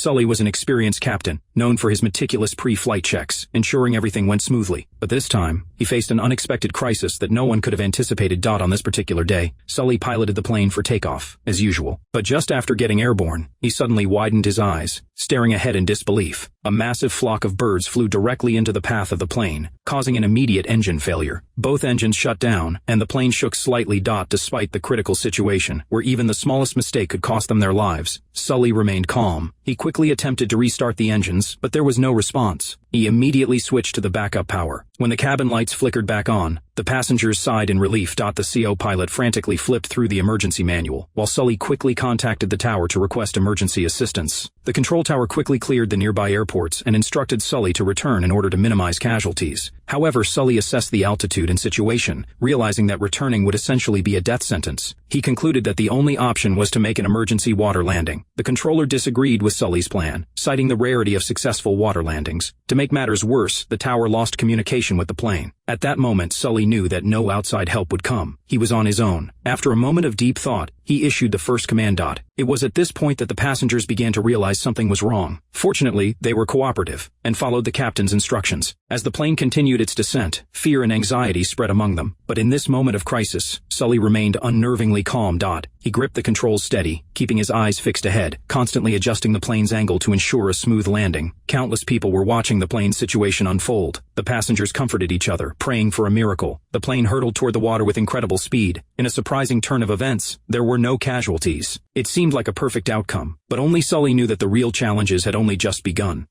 Sully was an experienced captain, known for his meticulous pre-flight checks, ensuring everything went smoothly. But this time, he faced an unexpected crisis that no one could have anticipated. On this particular day, Sully piloted the plane for takeoff, as usual. But just after getting airborne, he suddenly widened his eyes, staring ahead in disbelief. A massive flock of birds flew directly into the path of the plane, causing an immediate engine failure. Both engines shut down, and the plane shook slightly. Despite the critical situation, where even the smallest mistake could cost them their lives, Sully remained calm. He quickly attempted to restart the engines, but there was no response. He immediately switched to the backup power. When the cabin lights flickered back on, the passengers sighed in relief. The CO pilot frantically flipped through the emergency manual, while Sully quickly contacted the tower to request emergency assistance. The control tower quickly cleared the nearby airports and instructed Sully to return in order to minimize casualties. However, Sully assessed the altitude and situation, realizing that returning would essentially be a death sentence. He concluded that the only option was to make an emergency water landing. The controller disagreed with Sully's plan, citing the rarity of successful water landings. To make matters worse, the tower lost communication with the plane. At that moment, Sully knew that no outside help would come. He was on his own. After a moment of deep thought, he issued the first command. It was at this point that the passengers began to realize something was wrong. Fortunately, they were cooperative and followed the captain's instructions. As the plane continued its descent, fear and anxiety spread among them. But in this moment of crisis, Sully remained unnervingly calm. He gripped the controls steady, keeping his eyes fixed ahead, constantly adjusting the plane's angle to ensure a smooth landing. Countless people were watching the plane's situation unfold. The passengers comforted each other, praying for a miracle. The plane hurtled toward the water with incredible speed. In a surprising turn of events, there were no casualties. It seemed like a perfect outcome, but only Sully knew that the real challenges had only just begun.